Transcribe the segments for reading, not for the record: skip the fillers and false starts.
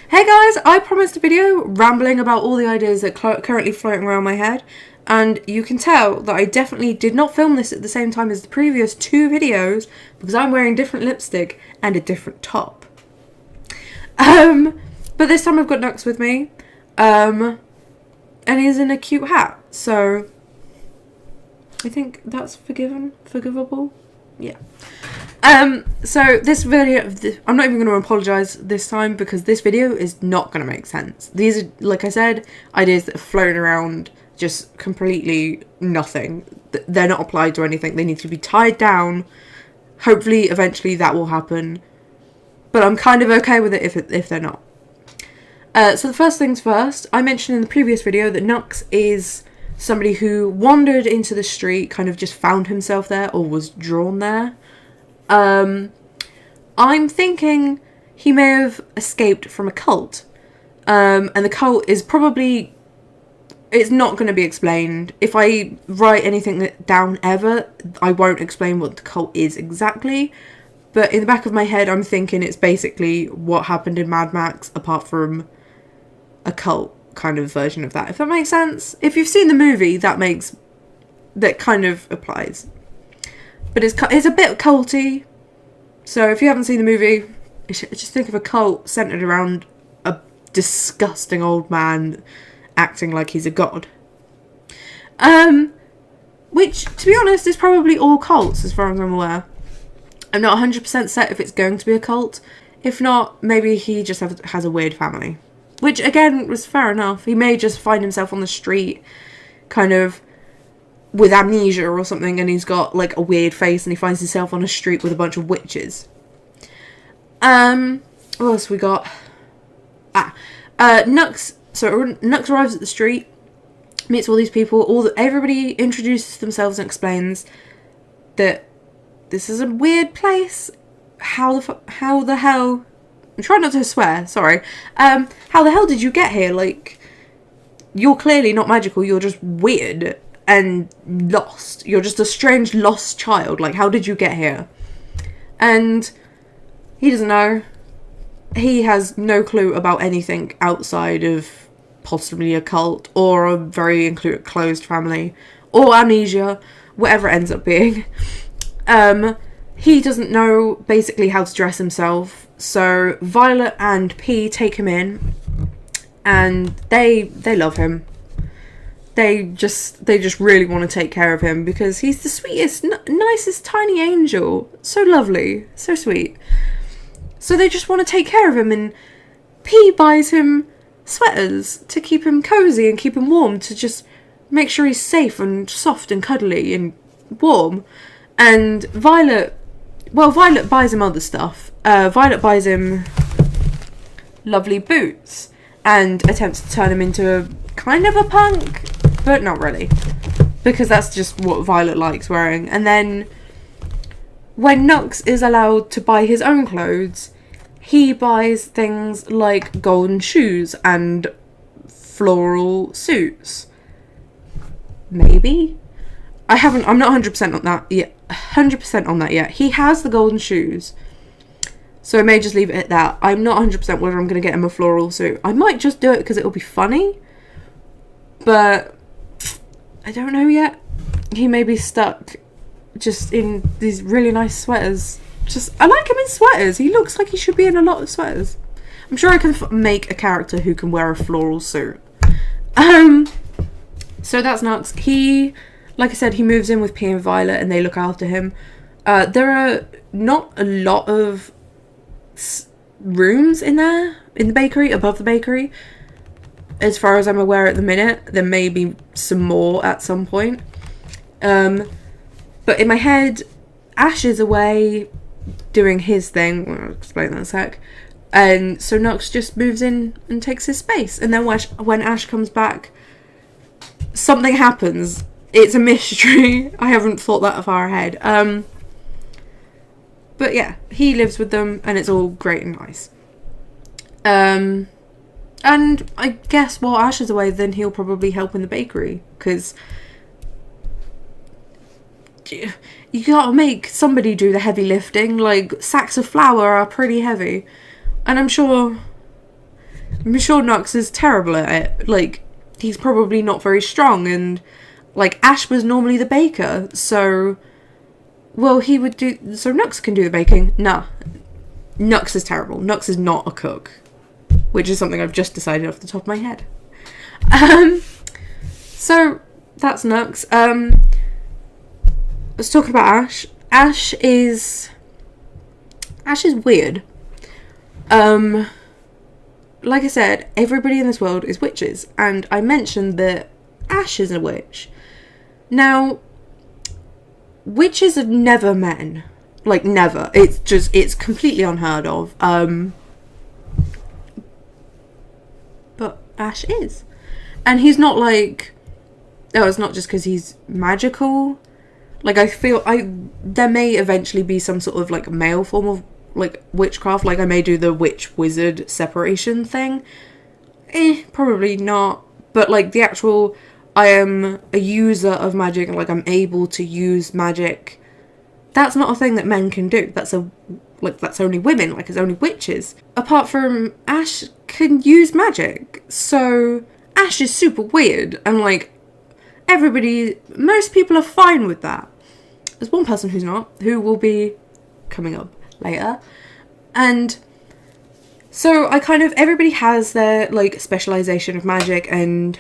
Hey guys, I promised a video rambling about all the ideas that are currently floating around my head, and you can tell that I definitely did not film this at the same time as the previous two videos because I'm wearing different lipstick and a different top. But this time I've got Nux with me, and he's in a cute hat, so I think that's forgivable, yeah. So this video, I'm not even going to apologise this time because this video is not going to make sense. These are, like I said, ideas that are floating around, just completely nothing. They're not applied to anything. They need to be tied down. Hopefully, eventually that will happen. But I'm kind of okay with it if they're not. So the first things first, I mentioned in the previous video that Nux is somebody who wandered into the street, kind of just found himself there or was drawn there. I'm thinking he may have escaped from a cult. And the cult is probably... It's not going to be explained. If I write anything down ever, I won't explain what the cult is exactly. But in the back of my head, I'm thinking it's basically what happened in Mad Max, apart from a cult kind of version of that. If that makes sense. If you've seen the movie, that kind of applies. But it's a bit culty. So if you haven't seen the movie, just think of a cult centered around a disgusting old man acting like he's a god. Which, to be honest, is probably all cults as far as I'm aware. I'm not 100% set if it's going to be a cult. If not, maybe he just has a weird family. Which, again, was fair enough. He may just find himself on the street, kind of with amnesia or something, and he's got like a weird face and he finds himself on a street with a bunch of witches. What else we got? Nux. So Nux arrives at the street, meets all these people. Everybody introduces themselves and explains that this is a weird place. How the hell? I'm trying not to swear. Sorry. How the hell did you get here? Like, you're clearly not magical. You're just weird and lost. You're just a strange lost child. Like, how did you get here? And he doesn't know. He has no clue about anything outside of possibly a cult or a very closed family or amnesia, whatever it ends up being. He doesn't know basically how to dress himself. So Violet and P take him in, and they love him. They just really want to take care of him because he's the sweetest, nicest tiny angel. So lovely, so sweet. So they just want to take care of him, and P buys him sweaters to keep him cozy and keep him warm, to just make sure he's safe and soft and cuddly and warm. And Violet buys him other stuff. Violet buys him lovely boots and attempts to turn him into a kind of a punk, but not really, because that's just what Violet likes wearing. And then when Nux is allowed to buy his own clothes, he buys things like golden shoes and floral suits. Maybe? I'm not 100% on that yet. 100% on that yet. He has the golden shoes, so I may just leave it at that. I'm not 100% whether I'm going to get him a floral suit. I might just do it because it'll be funny, but I don't know yet. He may be stuck just in these really nice sweaters. I like him in sweaters. He looks like he should be in a lot of sweaters. I'm sure I can make a character who can wear a floral suit. So that's Nux. Like I said, he moves in with P and Violet and they look after him. There are not a lot of rooms in the bakery, above the bakery. As far as I'm aware at the minute. There may be some more at some point. But in my head, Ash is away doing his thing. I'll explain that in a sec. And so Nux just moves in and takes his space. And then when Ash comes back, something happens. It's a mystery. I haven't thought that far ahead. But yeah, he lives with them and it's all great and nice. And I guess while Ash is away, then he'll probably help in the bakery, because you gotta make somebody do the heavy lifting. Like, sacks of flour are pretty heavy. And I'm sure I'm sure Nux is terrible at it. Like, he's probably not very strong, and, like, Ash was normally the baker, so, well, he would do, so Nux can do the baking. Nah. Nux is terrible. Nux is not a cook, which is something I've just decided off the top of my head. So, that's Nux. Let's talk about Ash. Ash is weird. Like I said, everybody in this world is witches, and I mentioned that Ash is a witch. Now, witches are never men. Like, never. It's completely unheard of. But Ash is. And he's not like, oh, it's not just because he's magical. Like, I feel, there may eventually be some sort of, like, male form of, like, witchcraft. Like, I may do the witch-wizard separation thing. Probably not. But, like, the actual, I am a user of magic, and, like, I'm able to use magic. That's not a thing that men can do. That's only women. Like, it's only witches. Apart from, Ash can use magic. So, Ash is super weird. And, like, most people are fine with that. There's one person who's not, who will be coming up later. And so everybody has their, like, specialization of magic, and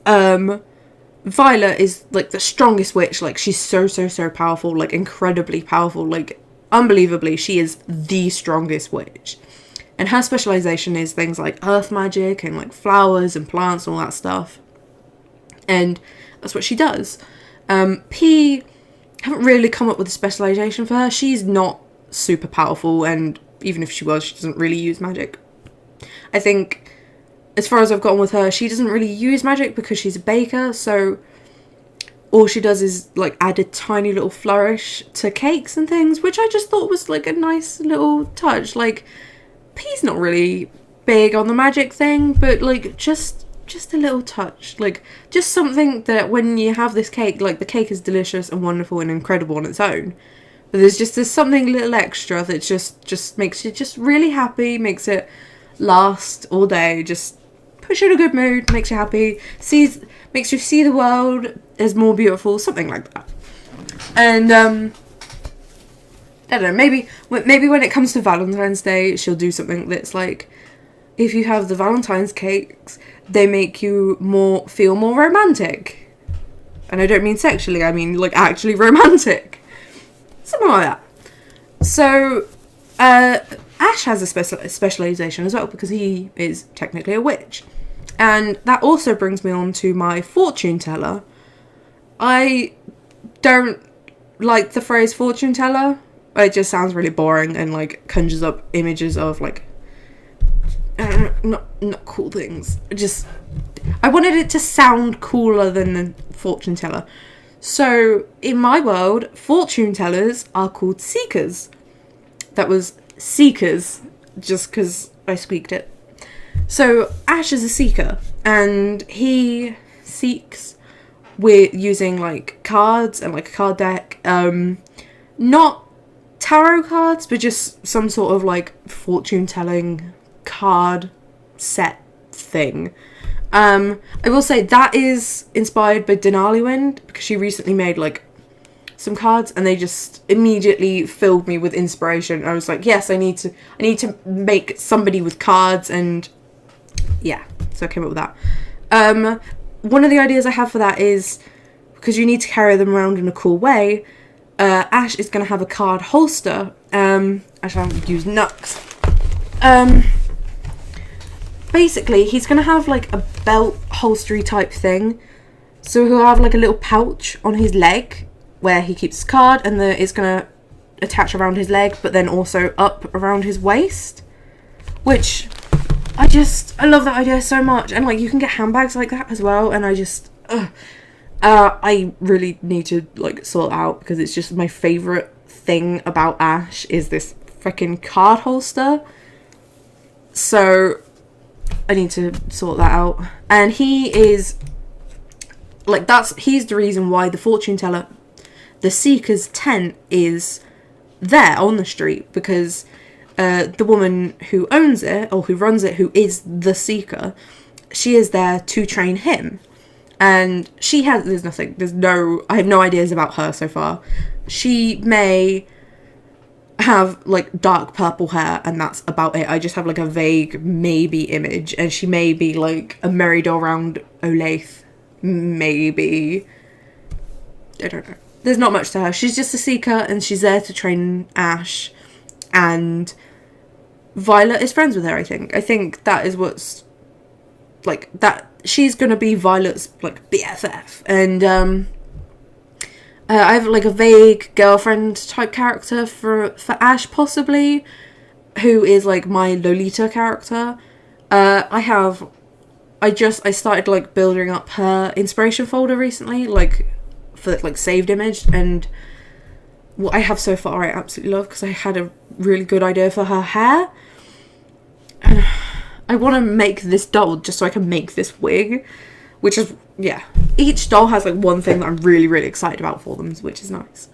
Violet is, like, the strongest witch. Like, she's so powerful, like, incredibly powerful, like, unbelievably, she is the strongest witch. And her specialization is things like earth magic and, like, flowers and plants and all that stuff. And that's what she does. P, haven't really come up with a specialization for her. She's not super powerful, and even if she was, she doesn't really use magic. I think, as far as I've gotten with her, she doesn't really use magic because she's a baker, so all she does is, like, add a tiny little flourish to cakes and things, which I just thought was, like, a nice little touch. Like, P's not really big on the magic thing, but, like, just a little touch, like, just something that when you have this cake, like, the cake is delicious and wonderful and incredible on its own, but there's something a little extra that just makes you just really happy, makes it last all day, just puts you in a good mood, makes you happy, makes you see the world as more beautiful, something like that. And I don't know, maybe when it comes to Valentine's Day, she'll do something that's like, if you have the Valentine's cakes, they make you feel more romantic. And I don't mean sexually, I mean, like, actually romantic. Something like that. So, Ash has a specialization as well, because he is technically a witch. And that also brings me on to my fortune teller. I don't like the phrase fortune teller. It just sounds really boring and, like, conjures up images of, like, not cool things. I wanted it to sound cooler than a fortune teller. So, in my world, fortune tellers are called seekers. That was seekers, just because I squeaked it. So, Ash is a seeker, and he seeks with using, like, cards and, like, a card deck. Not tarot cards, but just some sort of, like, fortune telling card set thing. I will say that is inspired by Denali Wind, because she recently made, like, some cards, and they just immediately filled me with inspiration. I was like, yes, I need to make somebody with cards, and yeah, so I came up with that. One of the ideas I have for that is, because you need to carry them around in a cool way, Ash is going to have a card holster. I shall use Nux. Basically, he's going to have, like, a belt holstery type thing. So he'll have, like, a little pouch on his leg where he keeps his card, and it's going to attach around his leg, but then also up around his waist. Which, I love that idea so much. And, like, you can get handbags like that as well, and I really need to, like, sort it out, because it's just my favourite thing about Ash is this freaking card holster. So I need to sort that out. And he is, like, he's the reason why the fortune teller, the seeker's tent, is there on the street, because the woman who owns it, or who runs it, who is the Seeker, she is there to train him. And I have no ideas about her so far. She may have, like, dark purple hair, and that's about it. I just have, like, a vague maybe image, and she may be, like, a merry-go-round Olathe. Maybe. I don't know. There's not much to her. She's just a Seeker, and she's there to train Ash, and Violet is friends with her, I think. I think that is what's, like, that she's gonna be Violet's, like, BFF, and, I have, like, a vague girlfriend type character for Ash, possibly, who is, like, my Lolita character. I started, like, building up her inspiration folder recently, like, for, like, saved image, and what I have so far I absolutely love, because I had a really good idea for her hair. And I want to make this doll just so I can make this wig, which is, yeah. Each doll has, like, one thing that I'm really, really excited about for them, which is nice.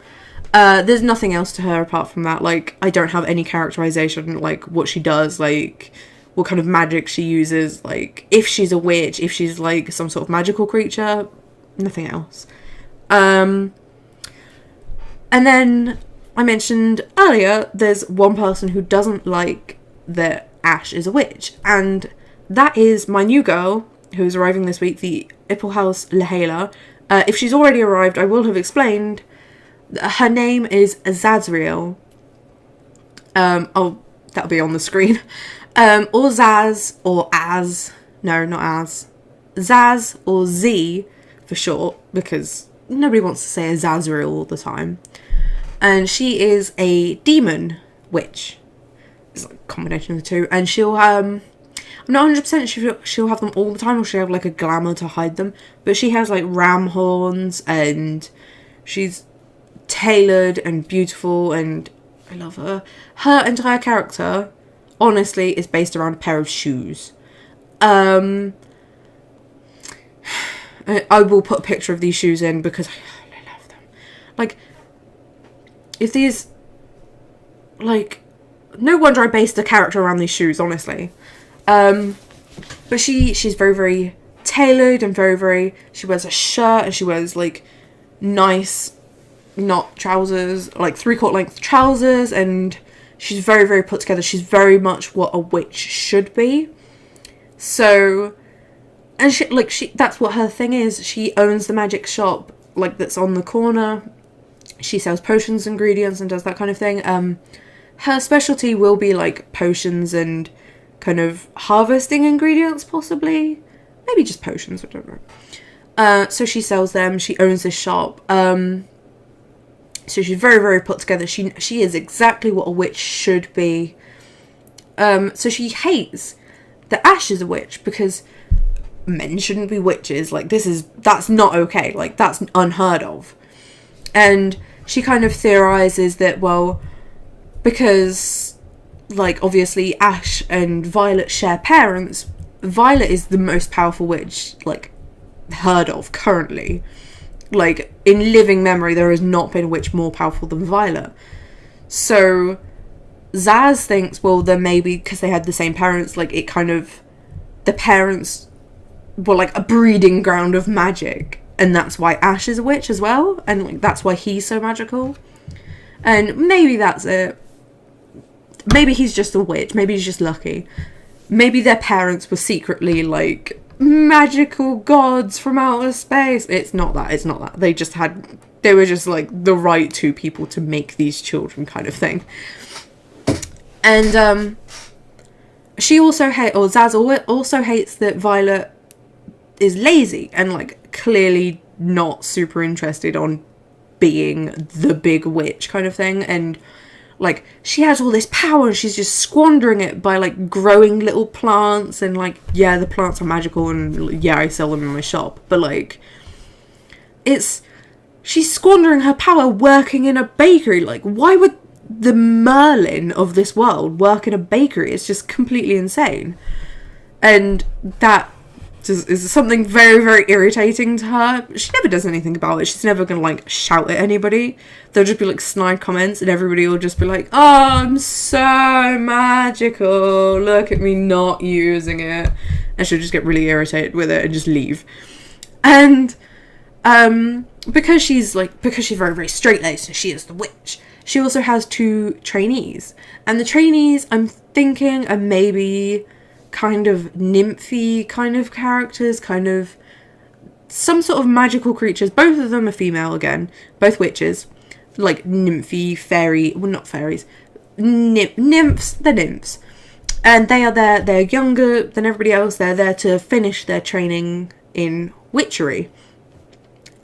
There's nothing else to her apart from that. Like, I don't have any characterization, like, what she does, like, what kind of magic she uses, like, if she's a witch, if she's, like, some sort of magical creature. Nothing else. And then I mentioned earlier, there's one person who doesn't like that Ash is a witch, and that is my new girl, who's arriving this week, the Ippelhaus Lehala. If she's already arrived, I will have explained. Her name is Zazriel. That'll be on the screen. Or Zazz, or Az. No, not Az. Zazz, or Z, for short, because nobody wants to say Zazriel all the time. And she is a demon witch. It's like a combination of the two. And she'll, I'm not 100% sure she'll have them all the time, or she'll have, like, a glamour to hide them. But she has, like, ram horns, and she's tailored and beautiful, and I love her. Her entire character, honestly, is based around a pair of shoes. I will put a picture of these shoes in, because I love them. Like, if these, like, no wonder I based the character around these shoes, honestly. But she's very, very tailored, and very, very, she wears a shirt, and she wears, like, nice, not trousers, like, 3/4 length trousers, and she's very, very put together. She's very much what a witch should be. So, and that's what her thing is. She owns the magic shop, like, that's on the corner. She sells potions, ingredients, and does that kind of thing. Her specialty will be, like, potions and kind of harvesting ingredients, possibly. Maybe just potions, I don't know. So she sells them. She owns this shop. So she's very, very put together. She is exactly what a witch should be. So she hates that Ash is a witch, because men shouldn't be witches. Like, that's not okay. Like, that's unheard of. And she kind of theorizes that, well, because, like, obviously Ash and Violet share parents, Violet is the most powerful witch, like, heard of currently. Like, in living memory, there has not been a witch more powerful than Violet. So Zazz thinks, well, then maybe because they had the same parents, like, it kind of, the parents were, like, a breeding ground of magic, and that's why Ash is a witch as well, and, like, that's why he's so magical. And maybe that's it. Maybe he's just a witch. Maybe he's just lucky. Maybe their parents were secretly, like, magical gods from outer space. It's not that. It's not that. They were just, like, the right two people to make these children, kind of thing. And, Zazz also hates that Violet is lazy and, like, clearly not super interested on being the big witch kind of thing. And, like, she has all this power and she's just squandering it by, like, growing little plants, and, like, yeah, the plants are magical, and, yeah, I sell them in my shop, but, like, she's squandering her power working in a bakery. Like, why would the Merlin of this world work in a bakery? It's just completely insane. And that is something very, very irritating to her. She never does anything about it. She's never gonna like shout at anybody. There'll just be like snide comments and everybody will just be like, oh, I'm so magical, look at me not using it. And she'll just get really irritated with it and just leave. And because she's very, very straight-laced and she is the witch, she also has 2 trainees. And the trainees, I'm thinking, are maybe kind of nymphy kind of characters, kind of some sort of magical creatures. Both of them are female again, both witches, like nymphy, fairy, well, not fairies, nymphs, they're nymphs. And they are there, they're younger than everybody else, they're there to finish their training in witchery.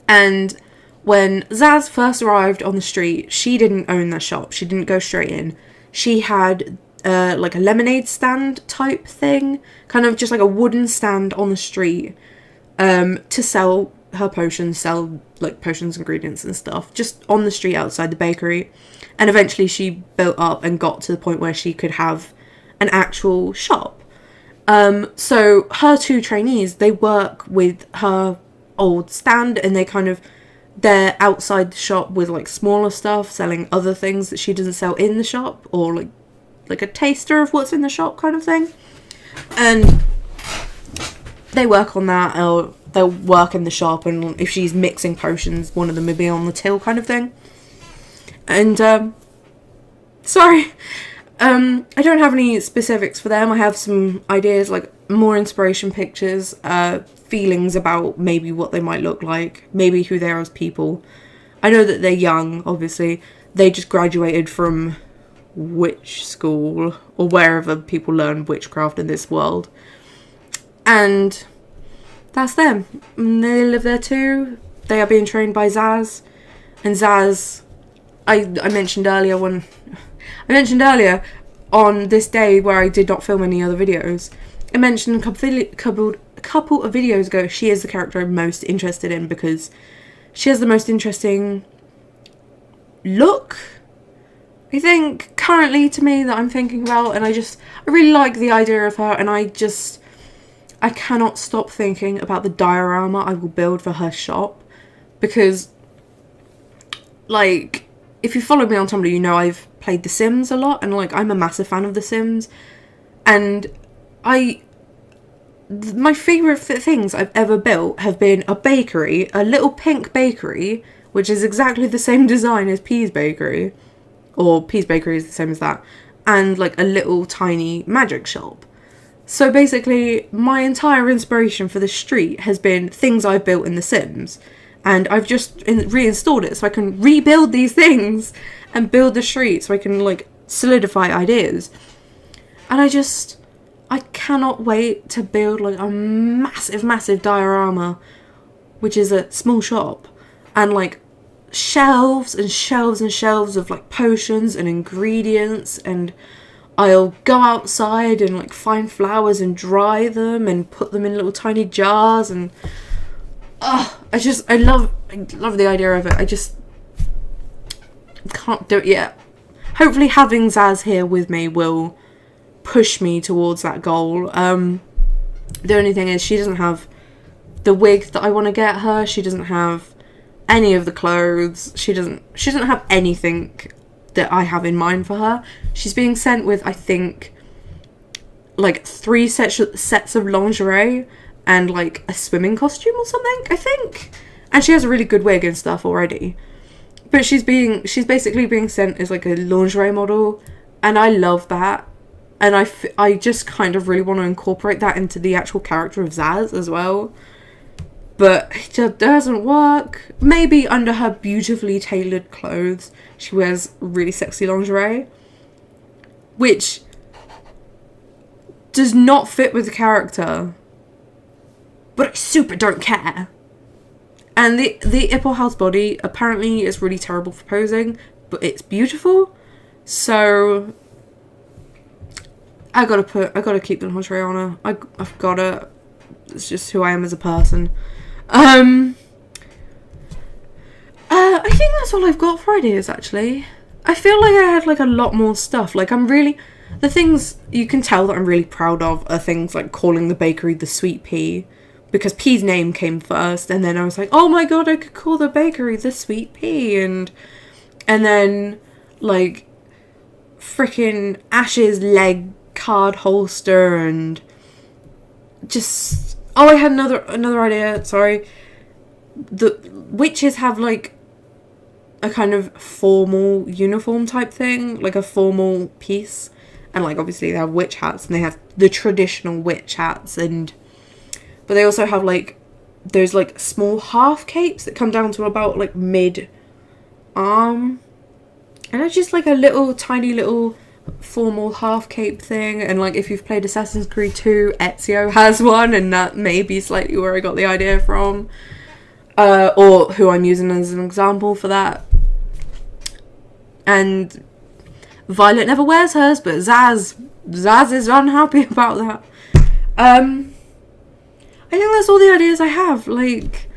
And when Zazz first arrived on the street, she didn't own that shop, she didn't go straight in. She had like a lemonade stand type thing, kind of just like a wooden stand on the street, to sell her potions, sell like potions, ingredients and stuff, just on the street outside the bakery. And eventually she built up and got to the point where she could have an actual shop. So her 2 trainees, they work with her old stand, and they're outside the shop with like smaller stuff, selling other things that she doesn't sell in the shop, or like a taster of what's in the shop kind of thing. And they work on that, or they'll work in the shop, and if she's mixing potions, one of them will be on the till kind of thing. And sorry, I don't have any specifics for them. I have some ideas, like more inspiration pictures, feelings about maybe what they might look like, maybe who they are as people. I know that they're young, obviously. They just graduated from witch school, or wherever people learn witchcraft in this world. And that's them. And they live there too. They are being trained by Zazz. And Zazz, I mentioned earlier on this day where I did not film any other videos, I mentioned a couple of videos ago, she is the character I'm most interested in because she has the most interesting look, I think, currently to me, that I'm thinking about. And I really like the idea of her, and I cannot stop thinking about the diorama I will build for her shop, because, like, if you follow me on Tumblr, you know I've played The Sims a lot, and like I'm a massive fan of The Sims, and my favourite things I've ever built have been a bakery, a little pink bakery, which is exactly the same design as Pea's Bakery, or Pea's Bakery is the same as that, and like a little tiny magic shop. So basically, my entire inspiration for the street has been things I've built in The Sims, and I've just reinstalled it so I can rebuild these things and build the street so I can like solidify ideas. And I cannot wait to build like a massive diorama, which is a small shop, and like shelves and shelves and shelves of like potions and ingredients, and I'll go outside and like find flowers and dry them and put them in little tiny jars, and I love the idea of it. I just can't do it yet. Hopefully having Zazz here with me will push me towards that goal. The only thing is she doesn't have the wig that I want to get her. She doesn't have any of the clothes. She doesn't have anything that I have in mind for her. She's being sent with, I think, like 3 sets of lingerie and like a swimming costume or something, I think. And she has a really good wig and stuff already. But she's basically being sent as like a lingerie model, and I love that. And I just kind of really want to incorporate that into the actual character of Zazz as well. But it just doesn't work. Maybe under her beautifully tailored clothes, she wears really sexy lingerie, which does not fit with the character, but I super don't care. And the Ipple House body apparently is really terrible for posing, but it's beautiful. So I gotta keep the lingerie on her. I've gotta. It's just who I am as a person. I think that's all I've got for ideas, actually. I feel like I had like a lot more stuff. Like the things you can tell that I'm really proud of are things like calling the bakery the Sweet Pea, because P's name came first, and then I was like, oh my god, I could call the bakery the Sweet Pea, and then like freaking Ash's leg card holster, and just, oh, I had another idea, sorry. The witches have like a kind of formal uniform type thing, like a formal piece, and like obviously they have witch hats, and they have the traditional witch hats, but they also have like those like small half capes that come down to about like mid arm, and it's just like a little tiny little formal half cape thing. And like if you've played Assassin's Creed 2, Ezio has one, and that may be slightly where I got the idea from, or who I'm using as an example for that. And Violet never wears hers, but Zazz is unhappy about that. I think that's all the ideas I have. Like,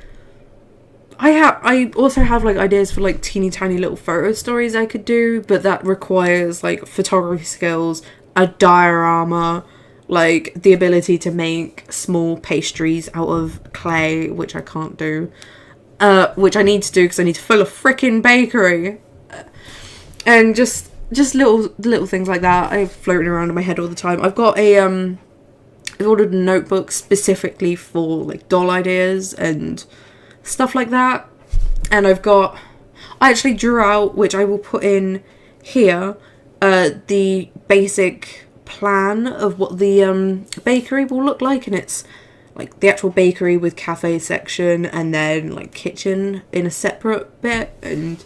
I also have like ideas for like teeny tiny little photo stories I could do, but that requires like photography skills, a diorama, like the ability to make small pastries out of clay, which I can't do, which I need to do because I need to fill a freaking bakery, and just little things like that I have floating around in my head all the time. I've got I've ordered a notebook specifically for like doll ideas and stuff like that, and I actually drew out, which I will put in here, the basic plan of what the bakery will look like, and it's like the actual bakery with cafe section, and then like kitchen in a separate bit, and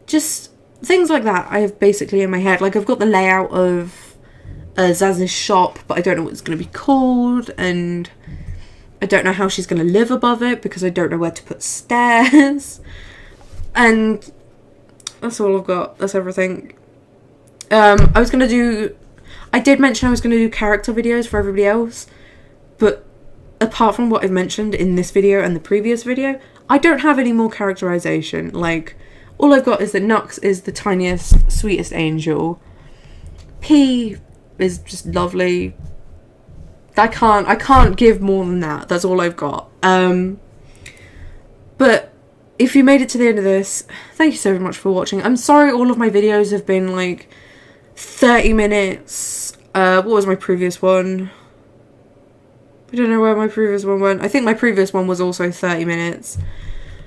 just things like that I have basically in my head. Like I've got the layout of Zazz's shop, but I don't know what it's going to be called, and I don't know how she's going to live above it because I don't know where to put stairs. And that's all I've got. That's everything. I did mention I was going to do character videos for everybody else, but apart from what I've mentioned in this video and the previous video, I don't have any more characterization. Like, all I've got is that Nux is the tiniest, sweetest angel. P is just lovely. I can't give more than that. That's all I've got. But if you made it to the end of this, thank you so much for watching. I'm sorry all of my videos have been like 30 minutes. What was my previous one? I don't know where my previous one went. I think my previous one was also 30 minutes.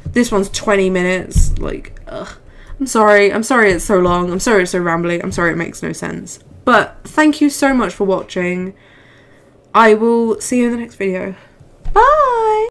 This one's 20 minutes. Like, ugh. I'm sorry it's so long. I'm sorry it's so rambly. I'm sorry it makes no sense. But thank you so much for watching. I will see you in the next video. Bye!